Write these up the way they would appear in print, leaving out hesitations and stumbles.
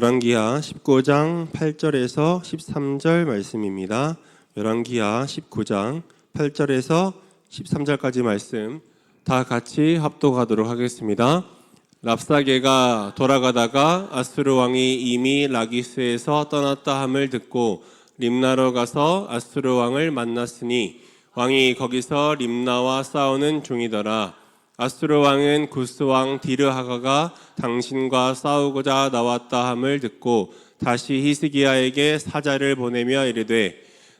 열왕기하 19장 8절에서 13절 말씀입니다. 열왕기하 19장 8절에서 13절까지 말씀 다 같이 합독하도록 하겠습니다. 랍사게가 돌아가다가 아수르 왕이 이미 라기스에서 떠났다 함을 듣고 림나로 가서 아수르 왕을 만났으니 왕이 거기서 림나와 싸우는 중이더라. 아수르 왕은 구스 왕 디르하가가 당신과 싸우고자 나왔다 함을 듣고 다시 히스기야에게 사자를 보내며 이르되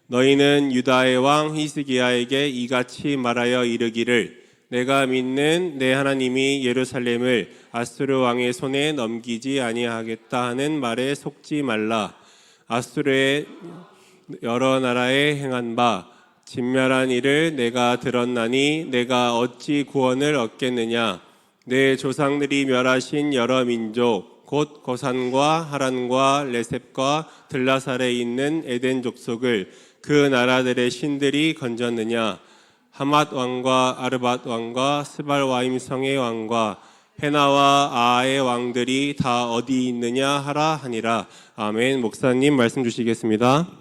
너희는 유다의 왕 히스기야에게 이같이 말하여 이르기를 내가 믿는 내 하나님이 예루살렘을 아수르 왕의 손에 넘기지 아니하겠다 하는 말에 속지 말라. 아수르의 여러 나라에 행한 바 진멸한 일을 내가 들었나니 내가 어찌 구원을 얻겠느냐. 내 조상들이 멸하신 여러 민족 곧 고산과 하란과 레셉과 들라살에 있는 에덴 족속을 그 나라들의 신들이 건졌느냐. 하맛 왕과 아르밧 왕과 스발와임 성의 왕과 헤나와 아의 왕들이 다 어디 있느냐 하라 하니라. 아멘. 목사님 말씀 주시겠습니다.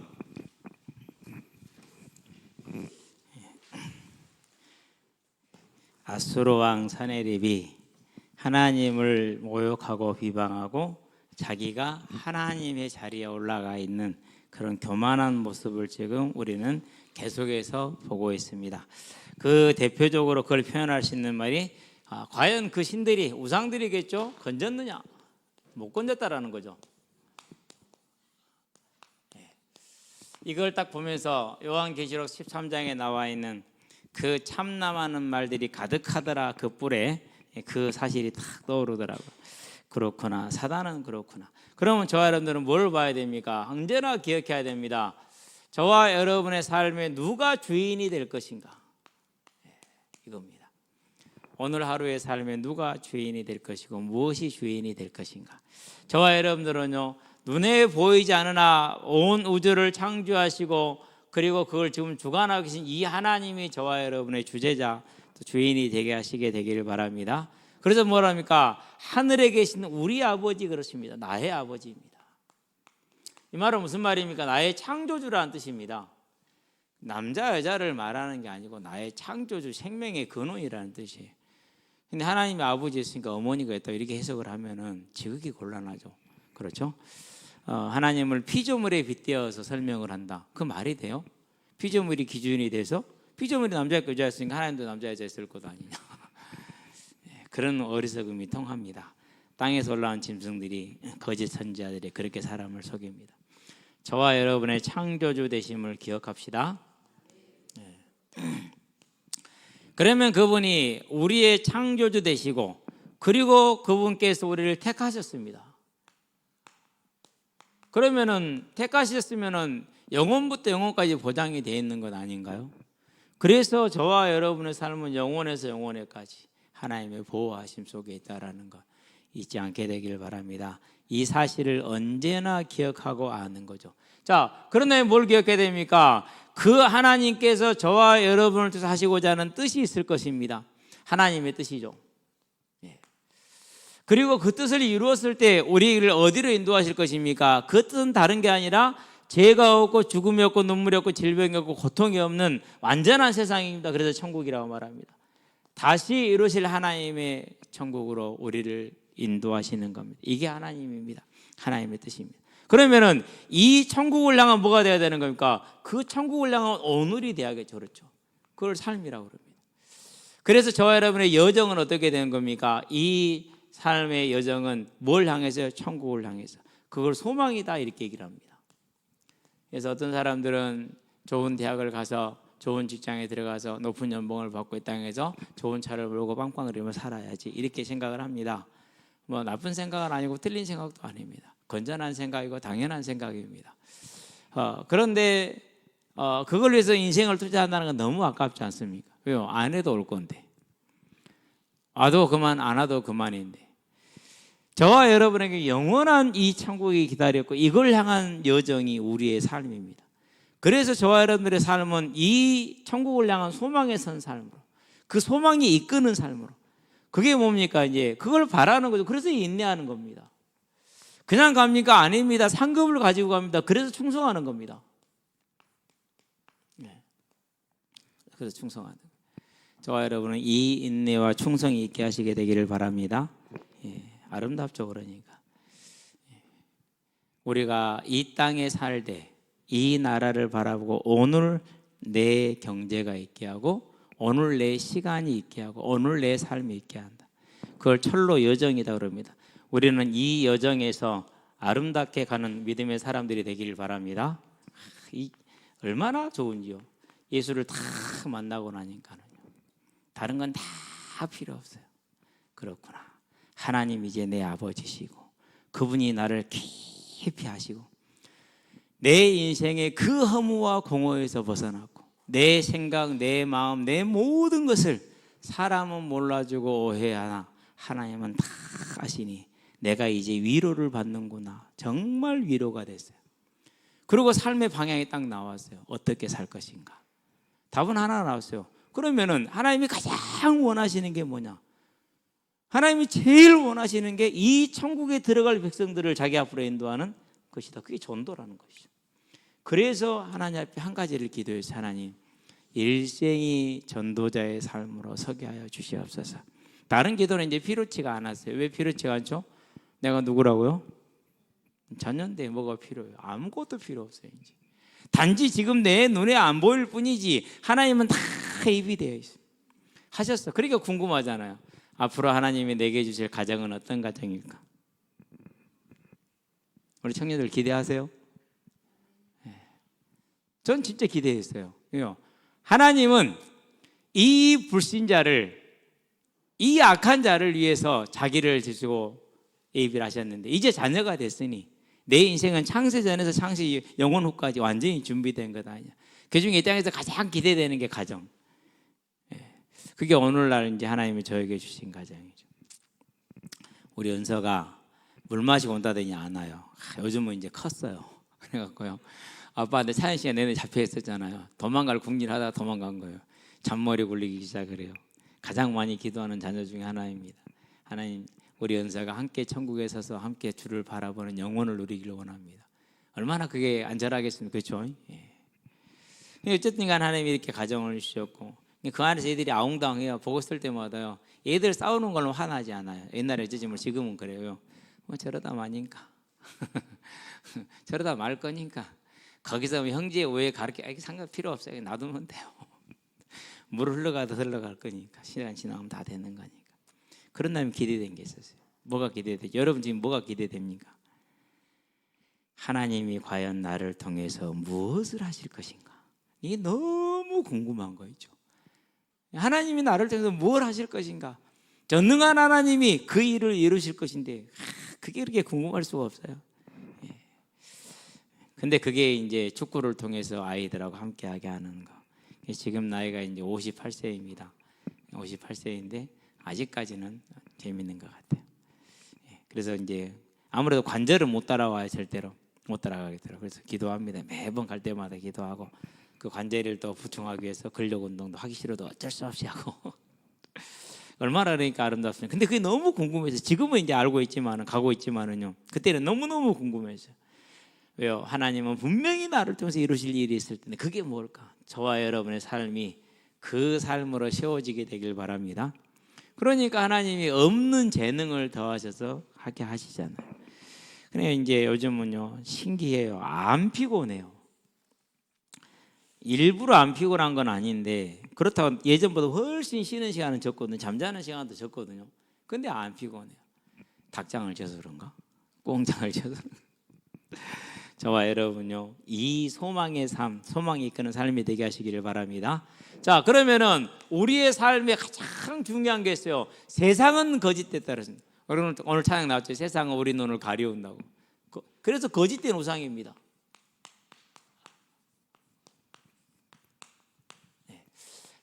아수르 왕 사네립이 하나님을 모욕하고 비방하고 자기가 하나님의 자리에 올라가 있는 그런 교만한 모습을 지금 우리는 계속해서 보고 있습니다. 그 대표적으로 그걸 표현할 수 있는 말이 과연 그 신들이 우상들이겠죠? 건졌느냐? 못 건졌다라는 거죠. 이걸 딱 보면서 요한계시록 13장에 나와 있는 그 참남하는 말들이 가득하더라. 그 뿔에 그 사실이 탁 떠오르더라고요. 그렇구나. 사단은 그렇구나. 그러면 저와 여러분들은 뭘 봐야 됩니까? 언제나 기억해야 됩니다. 저와 여러분의 삶에 누가 주인이 될 것인가? 이겁니다. 오늘 하루의 삶에 누가 주인이 될 것이고 무엇이 주인이 될 것인가? 저와 여러분들은요, 눈에 보이지 않으나 온 우주를 창조하시고 그리고 그걸 지금 주관하고 계신 이 하나님이 저와 여러분의 주제자, 또 주인이 되게 하시게 되기를 바랍니다. 그래서 뭐랍니까? 하늘에 계신 우리 아버지 그렇습니다. 나의 아버지입니다. 이 말은 무슨 말입니까? 나의 창조주라는 뜻입니다. 남자 여자를 말하는 게 아니고 나의 창조주, 생명의 근원이라는 뜻이에요. 근데 하나님의 아버지였으니까 어머니가 있다 이렇게 해석을 하면은 지극히 곤란하죠. 그렇죠? 하나님을 피조물에 빗대어서 설명을 한다. 그 말이 돼요? 피조물이 기준이 돼서 피조물이 남자였고 여자였으니까 하나님도 남자 여자였을 것 아니냐. 그런 어리석음이 통합니다. 땅에서 올라온 짐승들이, 거짓 선지자들이 그렇게 사람을 속입니다. 저와 여러분의 창조주 되심을 기억합시다. 그러면 그분이 우리의 창조주 되시고 그리고 그분께서 우리를 택하셨습니다. 그러면은 택하셨으면은 영원부터 영원까지 보장이 되어 있는 것 아닌가요? 그래서 저와 여러분의 삶은 영원에서 영원에까지 하나님의 보호하심 속에 있다라는 것 잊지 않게 되길 바랍니다. 이 사실을 언제나 기억하고 아는 거죠. 자, 그런데 뭘 기억해야 됩니까? 그 하나님께서 저와 여러분을 통해서 하시고자 하는 뜻이 있을 것입니다. 하나님의 뜻이죠. 그리고 그 뜻을 이루었을 때 우리를 어디로 인도하실 것입니까? 그 뜻은 다른 게 아니라 죄가 없고 죽음이 없고 눈물이 없고 질병이 없고 고통이 없는 완전한 세상입니다. 그래서 천국이라고 말합니다. 다시 이루실 하나님의 천국으로 우리를 인도하시는 겁니다. 이게 하나님입니다. 하나님의 뜻입니다. 그러면은 이 천국을 향한 뭐가 돼야 되는 겁니까? 그 천국을 향한 오늘이 돼야겠죠. 그렇죠? 그걸 삶이라고 그럽니다. 그래서 저와 여러분의 여정은 어떻게 되는 겁니까? 이 삶의 여정은 뭘 향해서요? 천국을 향해서. 그걸 소망이다 이렇게 얘기를 합니다. 그래서 어떤 사람들은 좋은 대학을 가서 좋은 직장에 들어가서 높은 연봉을 받고 이 땅에서 좋은 차를 몰고 빵빵 그리며 살아야지 이렇게 생각을 합니다. 뭐 나쁜 생각은 아니고 틀린 생각도 아닙니다. 건전한 생각이고 당연한 생각입니다. 그런데 그걸 위해서 인생을 투자한다는 건 너무 아깝지 않습니까? 왜요? 안 해도 올 건데. 와도 그만 안 와도 그만인데. 저와 여러분에게 영원한 이 천국이 기다렸고 이걸 향한 여정이 우리의 삶입니다. 그래서 저와 여러분들의 삶은 이 천국을 향한 소망에 선 삶으로, 그 소망이 이끄는 삶으로, 그게 뭡니까? 이제 그걸 바라는 거죠. 그래서 인내하는 겁니다. 그냥 갑니까? 아닙니다. 상급을 가지고 갑니다. 그래서 충성하는 겁니다. 네. 그래서 충성하는 거예요. 저와 여러분은 이 인내와 충성이 있게 하시게 되기를 바랍니다. 예, 아름답죠, 그러니까. 예. 우리가 이 땅에 살되 이 나라를 바라보고 오늘 내 경제가 있게 하고 오늘 내 시간이 있게 하고 오늘 내 삶이 있게 한다. 그걸 철로 여정이다 그럽니다. 우리는 이 여정에서 아름답게 가는 믿음의 사람들이 되기를 바랍니다. 얼마나 좋은지요. 예수를 다 만나고 나니까는 다른 건 다 필요 없어요. 그렇구나. 하나님 이제 내 아버지시고 그분이 나를 깊이 하시고 내 인생의 그 허무와 공허에서 벗어났고 내 생각, 내 마음, 내 모든 것을 사람은 몰라주고 오해하나 하나님은 다 아시니 내가 이제 위로를 받는구나. 정말 위로가 됐어요. 그리고 삶의 방향이 딱 나왔어요. 어떻게 살 것인가. 답은 하나 나왔어요. 그러면은 하나님이 가장 원하시는 게 뭐냐? 하나님이 제일 원하시는 게 이 천국에 들어갈 백성들을 자기 앞으로 인도하는 것이다. 그게 전도라는 것이죠. 그래서 하나님 앞에 한 가지를 기도했어요. 하나님, 일생이 전도자의 삶으로 서게 하여 주시옵소서. 다른 기도는 이제 필요치가 않았어요. 왜 필요치가 않죠? 내가 누구라고요? 자녀인데 뭐가 필요해요? 아무것도 필요 없어요. 이제 단지 지금 내 눈에 안 보일 뿐이지 하나님은 다 입이 되어 있어요. 하셨어. 그러니까 궁금하잖아요. 앞으로 하나님이 내게 주실 가정은 어떤 가정일까? 우리 청년들 기대하세요? 전 진짜 기대했어요. 하나님은 이 불신자를, 이 악한 자를 위해서 자기를 주시고 예비를 하셨는데 이제 자녀가 됐으니 내 인생은 창세전에서 창세 영원 후까지 완전히 준비된 것 아니야. 그중에 이 땅에서 가장 기대되는 게 가정. 그게 오늘날 이제 하나님이 저에게 주신 가정이죠. 우리 은서가 물 마시고 온다더니 안 와요. 요즘은 이제 컸어요. 그래갖고요. 아빠한테 사연 시간 내내 잡혀 있었잖아요. 도망갈 궁리하다가 도망간 거예요. 잔머리 굴리기 시작을 해요. 가장 많이 기도하는 자녀 중에 하나입니다. 하나님, 우리 은서가 함께 천국에 서서 함께 주를 바라보는 영혼을 누리기를 원합니다. 얼마나 그게 안전하겠습니까? 그렇죠? 예. 어쨌든 간 하나님이 이렇게 가정을 주셨고 그 안에서 애들이 아웅다웅해요. 보고 있을 때마다요. 애들 싸우는 걸로 화나지 않아요. 옛날에 어쩌지만 지금은 그래요. 뭐 저러다 마니까 저러다 말 거니까 거기서 형제의 오해 가르쳐 상관 필요 없어요. 놔두면 돼요. 물 흘러가도 흘러갈 거니까 시간 지나면 다 되는 거니까. 그런 다음에 기대된 게 있었어요. 뭐가 기대되죠? 여러분 지금 뭐가 기대됩니까? 하나님이 과연 나를 통해서 무엇을 하실 것인가? 이게 너무 궁금한 거죠. 하나님이 나를 통해서 뭘 하실 것인가? 전능한 하나님이 그 일을 이루실 것인데 그게 그렇게 궁금할 수가 없어요. 근데 그게 이제 축구를 통해서 아이들하고 함께하게 하는 거. 지금 나이가 이제 58세입니다. 58세인데 아직까지는 재밌는 것 같아요. 그래서 이제 아무래도 관절을 못 따라와요. 절대로 못 따라가겠더라고요. 그래서 기도합니다. 매번 갈 때마다 기도하고 그 관절을 또 보충하기 위해서 근력 운동도 하기 싫어도 어쩔 수 없이 하고 얼마나 그러니까 아름답습니까? 근데 그게 너무 궁금해서 지금은 이제 알고 있지만은 가고 있지만은요. 그때는 너무너무 궁금해서. 왜요? 하나님은 분명히 나를 통해서 이루실 일이 있을 텐데 그게 뭘까? 저와 여러분의 삶이 그 삶으로 세워지게 되길 바랍니다. 그러니까 하나님이 없는 재능을 더하셔서 하게 하시잖아요. 그래 이제 요즘은요 신기해요. 안 피곤해요. 일부러 안 피곤한 건 아닌데 그렇다고 예전보다 훨씬 쉬는 시간은 적거든요. 잠자는 시간도 적거든요. 근데 안 피곤해요. 닭장을 져서 그런가? 꽁장을 져서 저와 여러분요 이 소망의 삶, 소망이 이끄는 삶이 되게 하시기를 바랍니다. 자, 그러면은 우리의 삶에 가장 중요한 게 있어요. 세상은 거짓에 따르습니다. 오늘 찬양 나왔죠. 세상은 우리 눈을 가리운다고. 그래서 거짓된 우상입니다.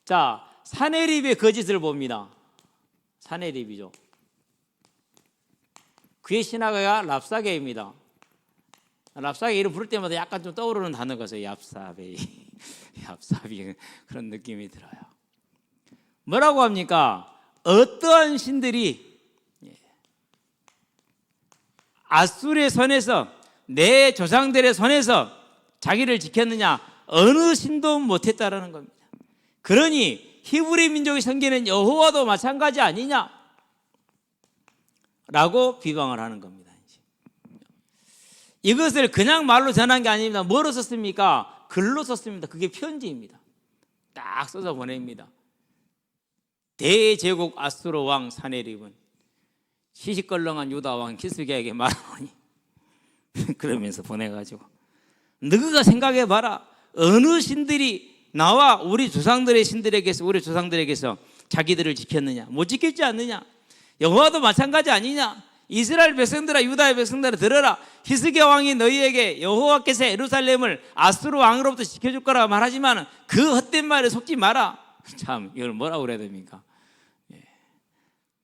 자, 사내립의 거짓을 봅니다. 사내립이죠. 그의 신화가 랍사게입니다. 랍사게 이름 부를 때마다 약간 좀 떠오르는 단어가 있어요. 얍사베이, 얍사비 그런 느낌이 들어요. 뭐라고 합니까? 어떠한 신들이 아수르의 손에서, 내 조상들의 손에서 자기를 지켰느냐? 어느 신도 못했다라는 겁니다. 그러니 히브리 민족이 섬기는 여호와도 마찬가지 아니냐? 라고 비방을 하는 겁니다. 이것을 그냥 말로 전한 게 아닙니다. 뭐로 썼습니까? 글로 썼습니다. 그게 편지입니다. 딱 써서 보냅니다. 대제국 아수르 왕 사네립은 시시껄렁한 유다 왕 기스기야에게 말하노니 그러면서 보내가지고, 너희가 생각해봐라. 어느 신들이 나와 우리 조상들의 신들에게서, 우리 조상들에게서 자기들을 지켰느냐? 못 지켰지 않느냐? 여호와도 마찬가지 아니냐? 이스라엘 백성들아, 유다의 백성들아, 들어라. 히스기야 왕이 너희에게 여호와께서 예루살렘을 아수르 왕으로부터 지켜줄 거라 말하지만 그 헛된 말에 속지 마라. 참, 이걸 뭐라고 그래야 됩니까?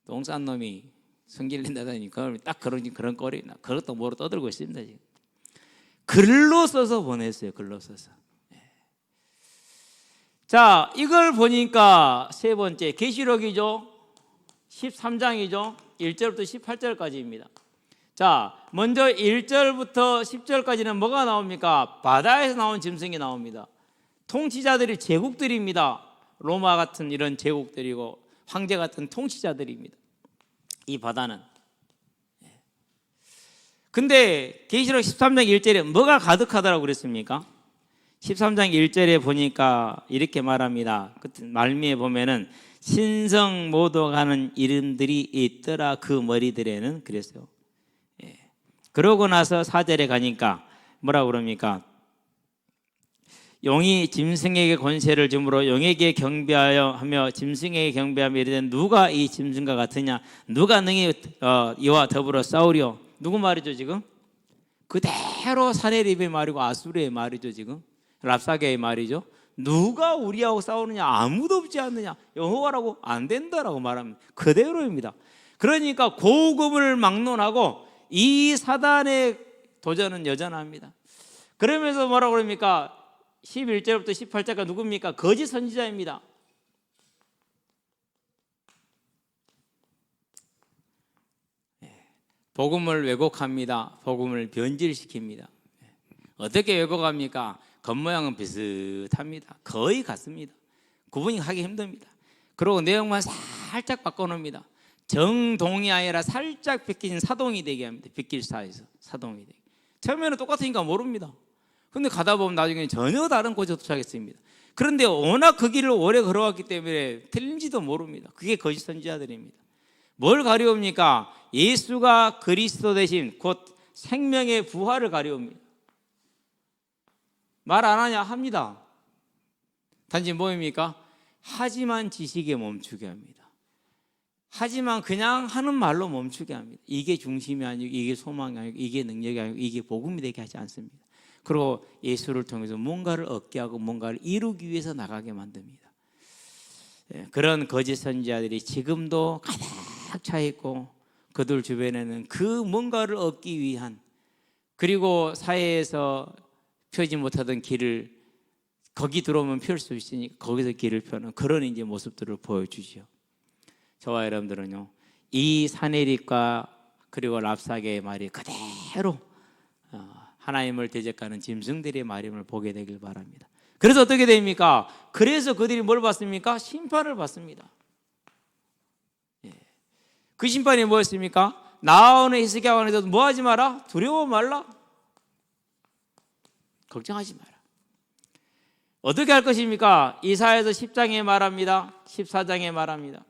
똥 싼 놈이 성질낸다더니 딱 그런 꼴이 나. 그것도 뭐로 떠들고 있습니다. 지금 글로 써서 보냈어요. 글로 써서. 자, 이걸 보니까 세 번째 계시록이죠. 13장이죠. 1절부터 18절까지입니다. 자, 먼저 1절부터 10절까지는 뭐가 나옵니까? 바다에서 나온 짐승이 나옵니다. 통치자들이 제국들입니다. 로마 같은 이런 제국들이고 황제 같은 통치자들입니다. 이 바다는. 근데 계시록 13장 1절에 뭐가 가득하다라고 그랬습니까? 13장 1절에 보니까 이렇게 말합니다. 그 말미에 보면은 신성 모독하는 이름들이 있더라 그 머리들에는, 그랬어요. 그러고 나서 4절에 가니까 뭐라고 그럽니까? 용이 짐승에게 권세를 주므로 용에게 경배하여 하며 짐승에게 경배하며 이르되 누가 이 짐승과 같으냐? 누가 능히 이와 더불어 싸우려? 누구 말이죠 지금? 그대로 사네립의 말이고 아수르의 말이죠 지금. 랍사게의 말이죠. 누가 우리하고 싸우느냐? 아무도 없지 않느냐? 여호와라고 안 된다라고 말합니다. 그대로입니다. 그러니까 고금을 막론하고 이 사단의 도전은 여전합니다. 그러면서 뭐라고 그럽니까? 11절부터 18절까지 누굽니까? 거짓 선지자입니다. 복음을 왜곡합니다. 복음을 변질시킵니다. 어떻게 왜곡합니까? 겉모양은 비슷합니다. 거의 같습니다. 구분이 하기 힘듭니다. 그리고 내용만 살짝 바꿔놓습니다. 정동이 아니라 살짝 비낀 사동이 되게 합니다. 비낄사에서 사동이 되게. 처음에는 똑같으니까 모릅니다. 근데 가다 보면 나중에 전혀 다른 곳에 도착했습니다. 그런데 워낙 그 길을 오래 걸어왔기 때문에 틀린지도 모릅니다. 그게 거짓 선지자들입니다. 뭘 가려웁니까? 예수가 그리스도 대신 곧 생명의 부활을 가려웁니다. 말 안 하냐? 합니다. 단지 뭐입니까? 하지만 지식에 멈추게 합니다. 하지만 그냥 하는 말로 멈추게 합니다. 이게 중심이 아니고 이게 소망이 아니고 이게 능력이 아니고 이게 복음이 되게 하지 않습니다. 그리고 예수를 통해서 뭔가를 얻게 하고 뭔가를 이루기 위해서 나가게 만듭니다. 그런 거짓 선지자들이 지금도 가득 차 있고 그들 주변에는 그 뭔가를 얻기 위한, 그리고 사회에서 펴지 못하던 길을 거기 들어오면 펼 수 있으니까 거기서 길을 펴는 그런 이제 모습들을 보여주죠. 저와 여러분들은요, 이 사내립과 그리고 랍사게의 말이 그대로 하나님을 대적하는 짐승들의 말임을 보게 되길 바랍니다. 그래서 어떻게 됩니까? 그래서 그들이 뭘 받습니까? 심판을 받습니다. 그 심판이 뭐였습니까? 나오는 히스기야 왕에서도 뭐 하지 마라? 두려워 말라. 걱정하지 마라. 어떻게 할 것입니까? 이사야서 10장에 말합니다. 14장에 말합니다.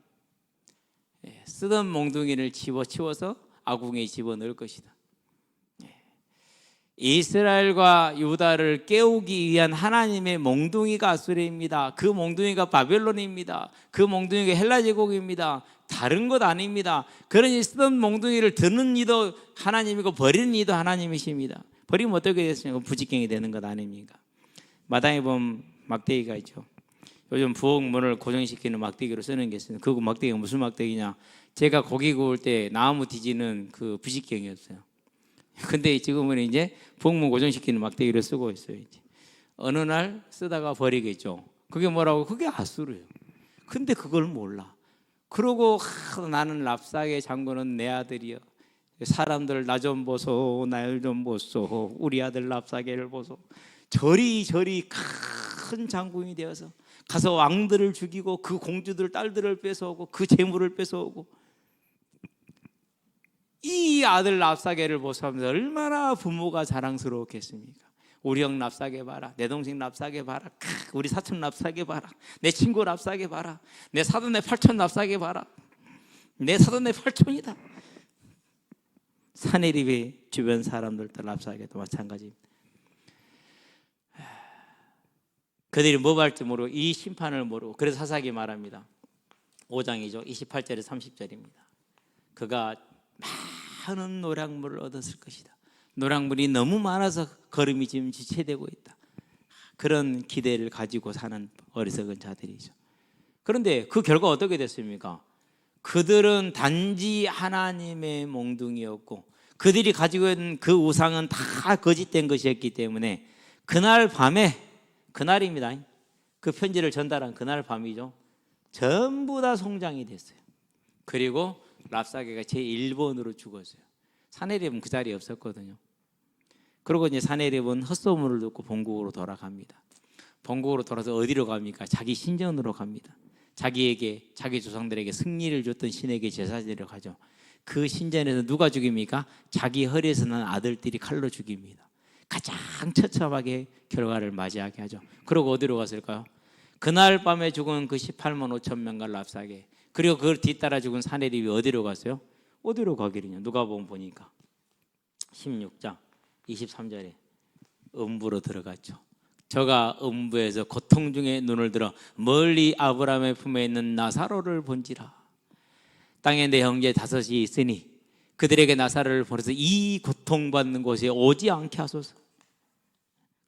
쓰던 몽둥이를 집어치워서 아궁이에 집어넣을 것이다. 이스라엘과 유다를 깨우기 위한 하나님의 몽둥이가 아수르입니다. 그 몽둥이가 바벨론입니다. 그 몽둥이가 헬라 제국입니다. 다른 것 아닙니다. 그러니 쓰던 몽둥이를 드는 이도 하나님이고 버리는 이도 하나님이십니다. 버리면 어떻게 됐습니까? 부직경이 되는 것 아닙니까? 마당에 보면 막대기가 있죠. 요즘 부엌문을 고정시키는 막대기로 쓰는 게 있어요. 그 막대기가 무슨 막대기냐? 제가 고기 구울 때 나무 뒤지는 그 부직경이었어요. 근데 지금은 이제 부엌문 고정시키는 막대기를 쓰고 있어요. 이제 어느 날 쓰다가 버리겠죠. 그게 뭐라고? 그게 아수르예요. 근데 그걸 몰라. 그러고 나는 랍사게 장군은 내 아들이여. 사람들 나 좀 보소, 날 좀 보소, 우리 아들 랍사게를 보소. 저리 큰 장군이 되어서 가서 왕들을 죽이고 그 공주들 딸들을 뺏어오고 그 재물을 뺏어오고, 이 아들 랍사게를 보소하면서 얼마나 부모가 자랑스러웠겠습니까? 우리 형 랍사게 봐라, 내 동생 랍사게 봐라, 우리 사촌 랍사게 봐라, 내 친구 랍사게 봐라, 내 사돈의 팔촌 랍사게 봐라, 내 사돈의 팔촌이다. 사내립의 주변 사람들도 랍사게도 마찬가지입니다. 그들이 뭐 할지 모르고 이 심판을 모르고, 그래서 사사기 말합니다. 5장이죠. 28절에 30절입니다. 그가 많은 노량물을 얻었을 것이다. 노량물이 너무 많아서 걸음이 지금 지체되고 있다. 그런 기대를 가지고 사는 어리석은 자들이죠. 그런데 그 결과 어떻게 됐습니까? 그들은 단지 하나님의 몽둥이였고 그들이 가지고 있는 그 우상은 다 거짓된 것이었기 때문에 그날 밤에, 그날입니다, 그 편지를 전달한 그날 밤이죠, 전부 다 송장이 됐어요. 그리고 랍사게가 제1번으로 죽었어요. 사내립은 그 자리에 없었거든요. 그리고 이제 사내립은 헛소문을 듣고 본국으로 돌아갑니다. 본국으로 돌아서 어디로 갑니까? 자기 신전으로 갑니다. 자기에게, 자기 조상들에게 승리를 줬던 신에게 제사지러 가죠. 그 신전에서 누가 죽입니까? 자기 허리에서 난 아들들이 칼로 죽입니다. 가장 처참하게 결과를 맞이하게 하죠. 그리고 어디로 갔을까요? 그날 밤에 죽은 그 18만 5천 명과 랍사게, 그리고 그걸 뒤따라 죽은 사내립이 어디로 갔어요? 어디로 가기는요? 누가복음 보니까 16장 23절에 음부로 들어갔죠. 저가 음부에서 고통 중에 눈을 들어 멀리 아브라함의 품에 있는 나사로를 본지라. 땅에 내 형제 5이 있으니 그들에게 나사로를 보내서 이 고통받는 곳에 오지 않게 하소서.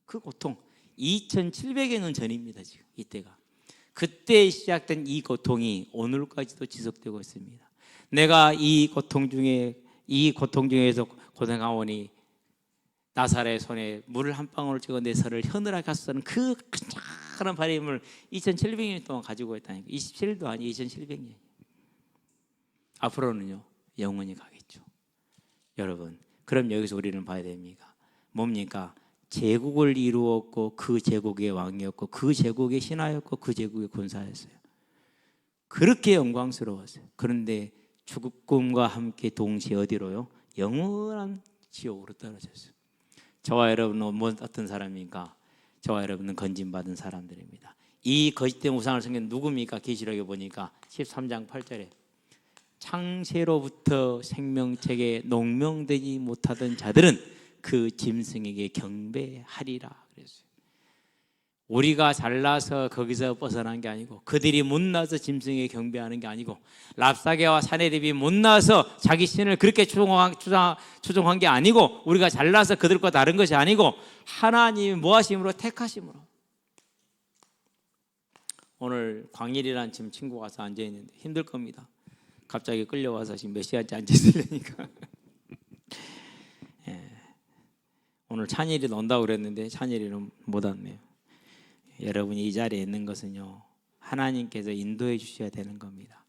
그 고통 2700여 년 전입니다. 지금 이때가. 그때 시작된 이 고통이 오늘까지도 지속되고 있습니다. 내가 이 고통 중에서 고생하오니 나사로의 손에 물을 한 방울 찍어 내 살을 흐느라게 하소서는 그 큰작은 바람을 2700년 동안 가지고 있다니까. 27일도 아니 2700년. 앞으로는요 영원히 가겠죠. 여러분, 그럼 여기서 우리는 봐야 됩니까? 뭡니까? 제국을 이루었고 그 제국의 왕이었고 그 제국의 신하였고 그 제국의 군사였어요. 그렇게 영광스러웠어요. 그런데 죽음과 함께 동시에 어디로요? 영원한 지옥으로 떨어졌어요. 저와 여러분은 어떤 사람입니까? 저와 여러분은 건진받은 사람들입니다. 이 거짓된 우상을 섬긴 누굽니까? 계시록에 보니까 13장 8절에 창세로부터 생명책에 농명되지 못하던 자들은 그 짐승에게 경배하리라 그랬어요. 우리가 잘나서 거기서 벗어난 게 아니고, 그들이 못나서 짐승에게 경배하는 게 아니고, 랍사게와 사내립이 못나서 자기 신을 그렇게 추종한 게 아니고, 우리가 잘나서 그들과 다른 것이 아니고 하나님이 뭐 하심으로? 택하심으로. 오늘 광일이라는 지금 친구가 와서 앉아있는데 힘들 겁니다. 갑자기 끌려와서 지금 몇 시간째 앉아있으려니까. 오늘 찬일이 논다고 그랬는데 찬일이는 못 왔네요. 여러분이 이 자리에 있는 것은요, 하나님께서 인도해 주셔야 되는 겁니다.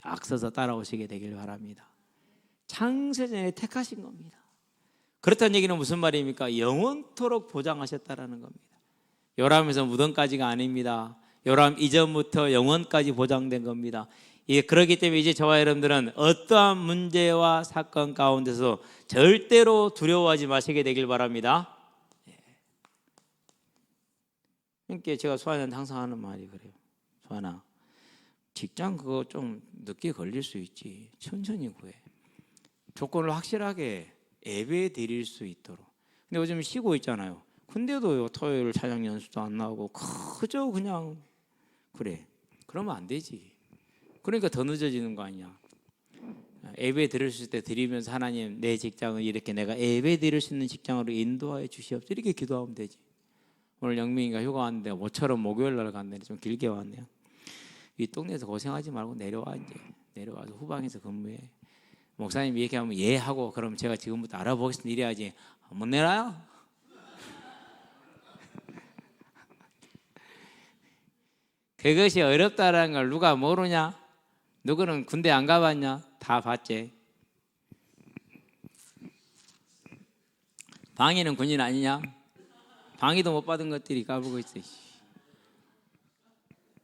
앞서서 따라오시게 되길 바랍니다. 창세전에 택하신 겁니다. 그렇다는 얘기는 무슨 말입니까? 영원토록 보장하셨다라는 겁니다. 요람에서 무덤까지가 아닙니다. 요람 이전부터 영원까지 보장된 겁니다. 그렇기 때문에 이제 저와 여러분들은 어떠한 문제와 사건 가운데서 절대로 두려워하지 마시게 되길 바랍니다. 그러니까 제가 소환이한테 항상 하는 말이 그래요. 소환아, 직장 그거 좀 늦게 걸릴 수 있지. 천천히 구해. 조건을 확실하게 예배 드릴 수 있도록. 근데 요즘 쉬고 있잖아요. 근데도 토요일 찬양 연수도 안 나오고 그저 그냥 그래. 그러면 안 되지. 그러니까 더 늦어지는 거 아니야. 예배 드릴 때 드리면서 하나님, 내 직장을 이렇게 내가 예배 드릴 수 있는 직장으로 인도하여 주시옵소서, 이렇게 기도하면 되지. 오늘 영민이가 휴가 왔는데 모처럼 목요일 날 갔는데 좀 길게 왔네요. 이 동네에서 고생하지 말고 내려와. 이제 내려와서 후방에서 근무해. 목사님 이렇게 하면 예 하고, 그럼 제가 지금부터 알아보겠습니다 이래야지. 못 내놔요? 그것이 어렵다라는 걸 누가 모르냐? 누구는 군대 안 가봤냐? 다 봤지. 방위는 군인 아니냐? 방위도 못 받은 것들이 까불고 있어.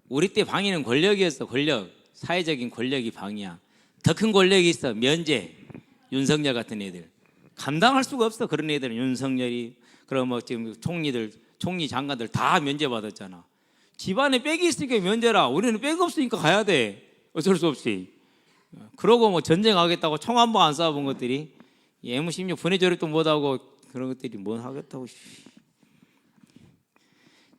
우리 때 방위는 권력이었어. 권력. 사회적인 권력이 방위야. 더 큰 권력이 있어. 면제. 윤석열 같은 애들 감당할 수가 없어. 그런 애들은 윤석열이 그럼 뭐 지금 총리들, 총리 장관들 다 면제 받았잖아. 집안에 백이 있으니까 면제라. 우리는 백 없으니까 가야 돼. 어쩔 수 없이. 그러고 뭐 전쟁하겠다고 총 한 번 안 쏴본 것들이 M16 분해 조립도 못하고 그런 것들이 뭘 하겠다고.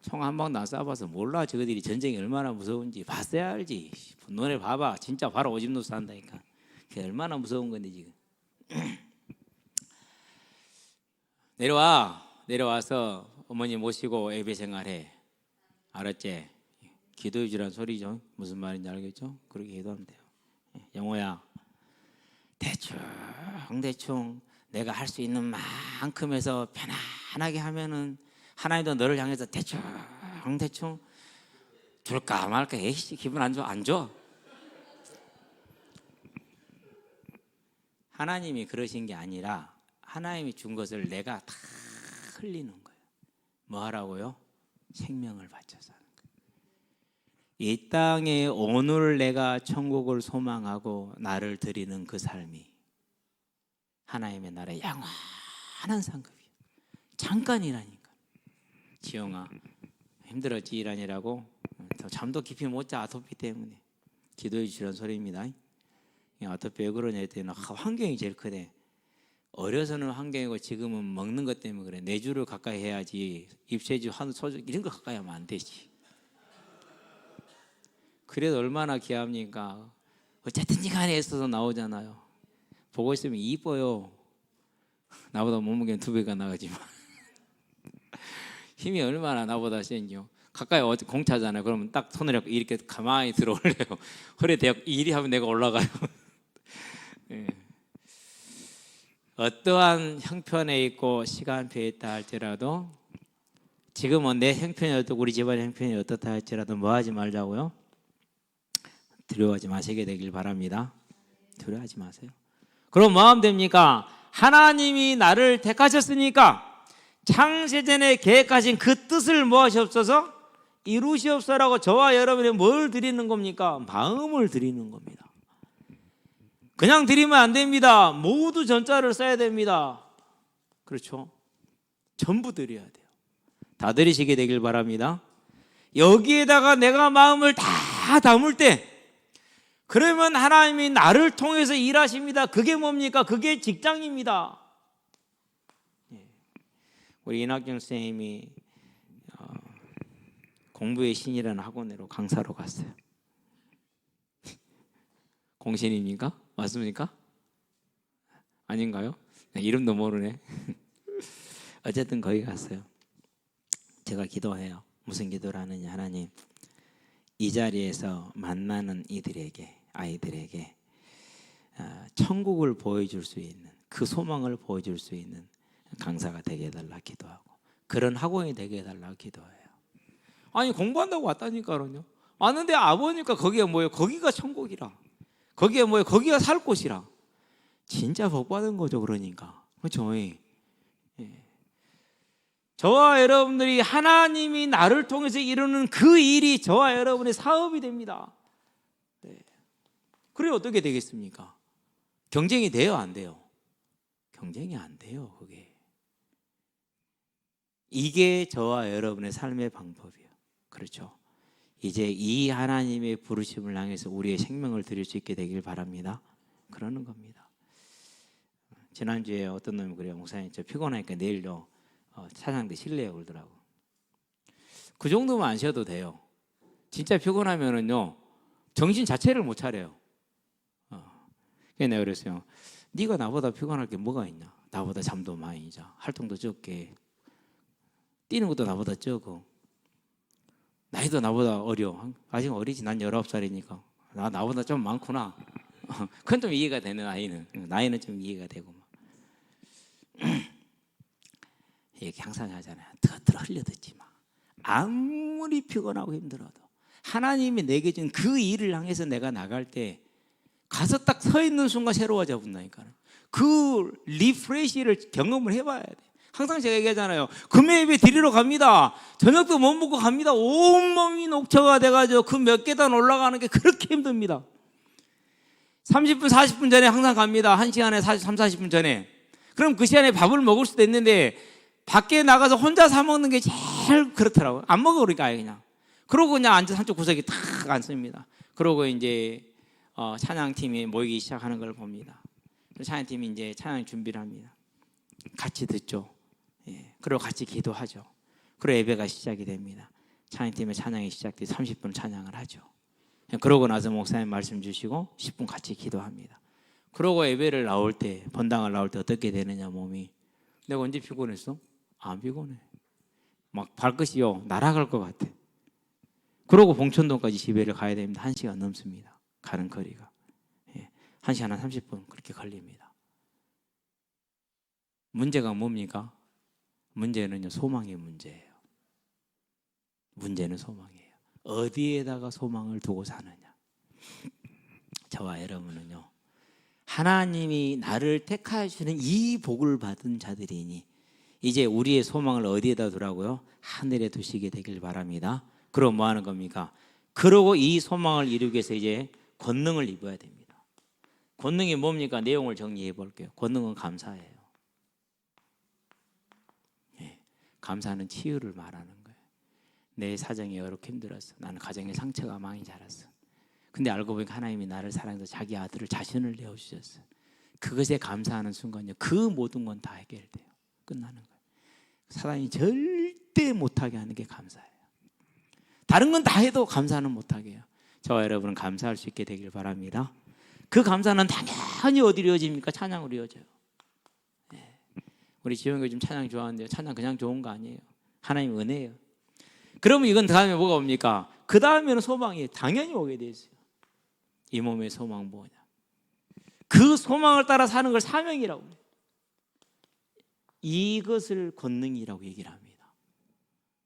총 한 방도 안 쏴봐서 몰라. 저들이 전쟁이 얼마나 무서운지 봤어야 알지. 너네 봐봐. 진짜 바로 오줌 누서 한다니까. 그게 얼마나 무서운 건데 지금. 내려와서 어머니 모시고 예배 생활해. 알았지? 기도해 주란 소리죠. 무슨 말인지 알겠죠? 그렇게 기도하면 돼요. 영호야, 대충 내가 할 수 있는 만큼 해서 편안하게 하면은 하나님도 너를 향해서 대충 줄까 말까. 에이씨, 기분 안 좋아. 하나님이 그러신 게 아니라 하나님이 준 것을 내가 다 흘리는 거예요. 뭐 하라고요? 생명을 바쳐서 하는 거예요. 이 땅에 오늘 내가 천국을 소망하고 나를 드리는 그 삶이 하나님의 나라의 영원한 상급이에요. 잠깐이라니까. 지영아, 힘들었지 일하느라고? 잠도 깊이 못 자. 아토피 때문에. 기도해 주시라는 소리입니다. 아토피 왜 그러냐 했더니 환경이 제일 크대. 어려서는 환경이고 지금은 먹는 것 때문에 그래. 내주를 가까이 해야지. 입세주, 소주 이런 거 가까이 하면 안 되지. 그래도 얼마나 귀합니까? 어쨌든지 간에 애써서 나오잖아요. 보고 있으면 이뻐요. 나보다 몸무게는 2배가 나가지만 힘이 얼마나 나보다 센요. 가까이 공차잖아요. 그러면 딱 손을 이렇게 가만히 들어올래요. 허리에 대고 이리 하면 내가 올라가요. 네. 어떠한 형편에 있고 시간표에 있다 할지라도 지금은 내 형편이 어떻고 우리 집안의 형편이 어떻다 할지라도 뭐 하지 말자고요? 두려워하지 마시게 되길 바랍니다. 두려워하지 마세요. 그럼 뭐 하면 됩니까? 하나님이 나를 택하셨으니까 창세전에 계획하신 그 뜻을 무엇이옵소서? 이루시옵소서라고 저와 여러분이 뭘 드리는 겁니까? 마음을 드리는 겁니다. 그냥 드리면 안 됩니다. 모두 전자를 써야 됩니다. 그렇죠? 전부 드려야 돼요. 다 드리시게 되길 바랍니다. 여기에다가 내가 마음을 다 담을 때 그러면 하나님이 나를 통해서 일하십니다. 그게 뭡니까? 그게 직장입니다. 우리 이낙경 선생님이 공부의 신이라는 학원으로 강사로 갔어요. 공신입니까? 맞습니까? 아닌가요? 이름도 모르네. 어쨌든 거기 갔어요. 제가 기도해요. 무슨 기도를 하느냐. 하나님, 이 자리에서 만나는 아이들에게 천국을 보여줄 수 있는 그 소망을 보여줄 수 있는 강사가 되게 해달라 기도하고 그런 학원이 되게 해달라 기도해요. 아니 공부한다고 왔다니까요. 왔는데 아버니까 거기가 뭐예요? 거기가 천국이라. 거기가 뭐예요? 거기가 살 곳이라. 진짜 복 받은 거죠. 그러니까 그렇죠. 예. 저와 여러분들이 하나님이 나를 통해서 이루는 그 일이 저와 여러분의 사업이 됩니다. 네. 그래 어떻게 되겠습니까? 경쟁이 돼요, 안 돼요? 경쟁이 안 돼요. 이게 저와 여러분의 삶의 방법이에요. 그렇죠? 이제 이 하나님의 부르심을 향해서 우리의 생명을 드릴 수 있게 되길 바랍니다. 그러는 겁니다. 지난주에 어떤 놈이 그래요. 목사님 저 피곤하니까 내일로 차장대 실래요 그러더라고. 그 정도면 안 쉬어도 돼요. 진짜 피곤하면은요 정신 자체를 못 차려요. 그래서 내가 그랬어요. 네가 나보다 피곤할 게 뭐가 있냐. 나보다 잠도 많이 자, 활동도 적게, 뛰는 것도 나보다 적고, 나이도 나보다 어려. 아직 어리지. 난 19살이니까 나보다 좀 많구나. 그건 좀 이해가 되는. 나이는 좀 이해가 되고 막. 이렇게 항상 하잖아요. 더들어 흘려듣지 마. 아무리 피곤하고 힘들어도 하나님이 내게 준 그 일을 향해서 내가 나갈 때 가서 딱 서 있는 순간 새로워져 본다니까요. 그 리프레시를 경험을 해봐야 돼. 항상 제가 얘기하잖아요. 금요 예배 드리러 갑니다. 저녁도 못 먹고 갑니다. 온몸이 녹초가 돼가지고 그 몇 계단 올라가는 게 그렇게 힘듭니다. 30분, 40분 전에 항상 갑니다. 1시간에 40분 전에. 그럼 그 시간에 밥을 먹을 수도 있는데 밖에 나가서 혼자 사 먹는 게 제일 그렇더라고요. 안 먹어 그러니까 그냥. 그러고 그냥 앉아서 한쪽 구석에 탁 앉습니다. 그러고 이제 찬양팀이 모이기 시작하는 걸 봅니다. 찬양팀이 이제 찬양 준비를 합니다. 같이 듣죠. 예. 그리고 같이 기도하죠. 그리고 예배가 시작이 됩니다. 찬양팀의 찬양이 시작돼 30분 찬양을 하죠. 그러고 나서 목사님 말씀 주시고 10분 같이 기도합니다. 그러고 예배를 나올 때, 본당을 나올 때 어떻게 되느냐 몸이. 내가 언제 피곤했어? 안 피곤해. 막 발끝이요 날아갈 것 같아. 그러고 봉천동까지 집에를 가야 됩니다. 1시간 넘습니다. 가는 거리가. 예. 1시간 한 30분 그렇게 걸립니다. 문제가 뭡니까? 문제는요 소망의 문제예요. 문제는 소망이에요. 어디에다가 소망을 두고 사느냐. 저와 여러분은요 하나님이 나를 택하여 주는 이 복을 받은 자들이니 이제 우리의 소망을 어디에다 두라고요? 하늘에 두시게 되길 바랍니다. 그럼 뭐 하는 겁니까? 그러고 이 소망을 이루기 위해서 이제 권능을 입어야 됩니다. 권능이 뭡니까? 내용을 정리해 볼게요. 권능은 감사예요. 예, 감사는 치유를 말하는 거예요. 내 사정이 어렵게 힘들었어. 나는 가정에 상처가 많이 자랐어. 근데 알고 보니까 하나님이 나를 사랑해서 자기 아들을 자신을 내어주셨어. 그것에 감사하는 순간요 그 모든 건 다 해결돼요. 끝나는 거예요. 사단이 절대 못하게 하는 게 감사예요. 다른 건 다 해도 감사는 못하게 해요. 저와 여러분은 감사할 수 있게 되길 바랍니다. 그 감사는 당연히 어디로 이어집니까? 찬양으로 이어져요. 네. 우리 지영이 요즘 찬양 좋아하는데요. 찬양 그냥 좋은 거 아니에요. 하나님 은혜예요. 그러면 이건 다음에 뭐가 옵니까? 그 다음에는 소망이 당연히 오게 돼 있어요. 이 몸의 소망 뭐냐? 그 소망을 따라 사는 걸 사명이라고 해요. 이것을 권능이라고 얘기를 합니다.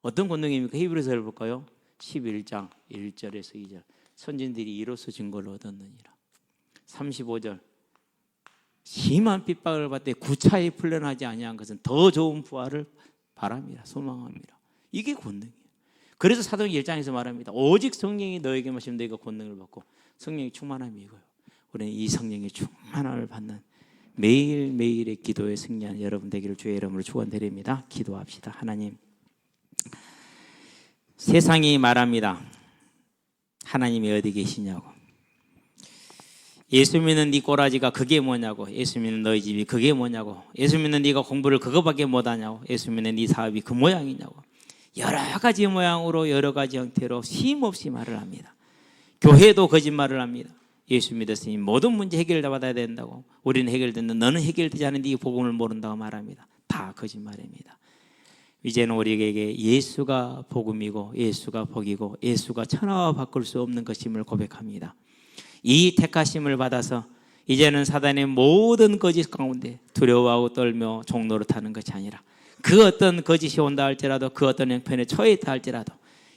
어떤 권능입니까? 히브리서를 볼까요? 11장 1절에서 2절. 선진들이 이로써 증거를 얻었느니라. 35절. 심한 핍박을 받되 구차히 풀려나지 아니한 것은 더 좋은 부활을 바랍니다. 소망합니다. 이게 권능이에요. 그래서 사도행전 1장에서 말합니다. 오직 성령이 너에게 마시면 너희가 권능을 받고 성령의 충만함이 이거예요. 우리는 이 성령의 충만함을 받는 매일매일의 기도에 승리하는 여러분 되기를 주의 이름으로 축원드립니다. 기도합시다. 하나님, 세상이 말합니다. 하나님이 어디 계시냐고. 예수 믿는 네 꼬라지가 그게 뭐냐고. 예수 믿는 너희 집이 그게 뭐냐고. 예수 믿는 네가 공부를 그거밖에 못하냐고. 예수 믿는 네 사업이 그 모양이냐고. 여러 가지 모양으로 여러 가지 형태로 쉼없이 말을 합니다. 교회도 거짓말을 합니다. 예수 믿었으니 모든 문제 해결 다 받아야 된다고. 우리는 해결됐는데 너는 해결되지 않은 네 복음을 모른다고 말합니다. 다 거짓말입니다. 이제는 우리에게 예수가 복음이고 예수가 복이고 예수가 천하와 바꿀 수 없는 것임을 고백합니다. 이 택하심을 받아서 이제는 사단의 모든 거짓 가운데 두려워하고 떨며 종로를 타는 것이 아니라 그 어떤 거짓이 온다 할지라도 그 어떤 형편에 처해 있다 할지라도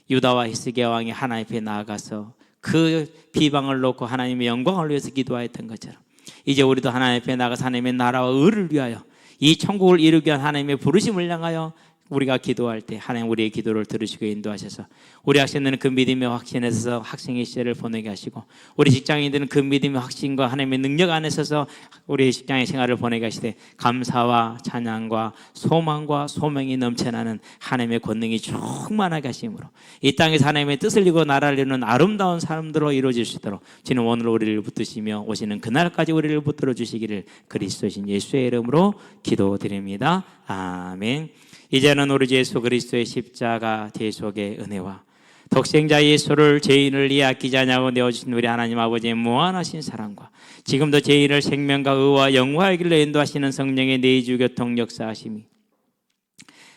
유다와 히스기야 왕이 하나님 앞에 나아가서 그 비방을 놓고 하나님의 영광을 위해서 기도하였던 것처럼 이제 우리도 하나님 앞에 나가서 하나님의 나라와 의를 위하여 이 천국을 이루기 위한 하나님의 부르심을 향하여 우리가 기도할 때 하나님 우리의 기도를 들으시고 인도하셔서 우리 학생들은 그 믿음의 확신에 있어서 학생의 시절을 보내게 하시고 우리 직장인들은 그 믿음의 확신과 하나님의 능력 안에 있어서 우리의 직장의 생활을 보내게 하시되 감사와 찬양과 소망과 소명이 넘쳐나는 하나님의 권능이 충만하게 하심으로 이 땅에서 하나님의 뜻을 이루고 나라를 이루는 아름다운 사람들로 이루어질 수 있도록 주님 오늘 우리를 붙드시며 오시는 그날까지 우리를 붙들어 주시기를 그리스도신 예수의 이름으로 기도드립니다. 아멘. 이제는 우리 예수 그리스도의 십자가 대속의 은혜와 독생자 예수를 죄인을 이해 아끼지 않냐고 내어주신 우리 하나님 아버지의 무한하신 사랑과 지금도 죄인을 생명과 의와 영화의 길로 인도하시는 성령의 내주 교통 역사하심이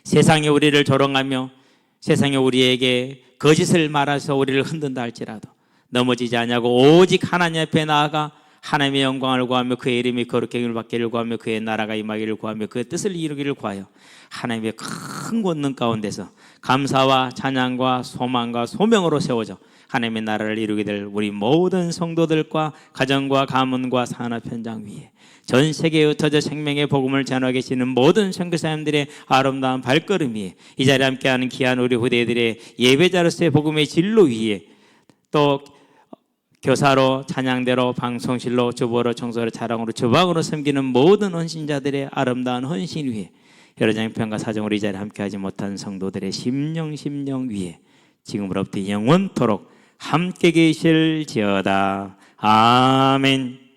세상에 우리를 조롱하며 세상에 우리에게 거짓을 말해서 우리를 흔든다 할지라도 넘어지지 않냐고 오직 하나님 앞에 나아가 하나님의 영광을 구하며 그의 이름이 거룩하게 받기를 구하며 그의 나라가 임하기를 구하며 그의 뜻을 이루기를 구하여 하나님의 큰 권능 가운데서 감사와 찬양과 소망과 소명으로 세워져 하나님의 나라를 이루게 될 우리 모든 성도들과 가정과 가문과 산업 현장 위에 전 세계에 흩어져 생명의 복음을 전하고 계시는 모든 선교사님들의 아름다운 발걸음 위에 이 자리에 함께하는 귀한 우리 후대들의 예배자로서의 복음의 진로 위에 또 교사로 찬양대로 방송실로 주보로 청소로 자랑으로 주방으로 섬기는 모든 헌신자들의 아름다운 헌신 위에 여러 장편과 사정으로 이 자리에 함께하지 못한 성도들의 심령 위에 지금으로부터 영원토록 함께 계실지어다. 아멘.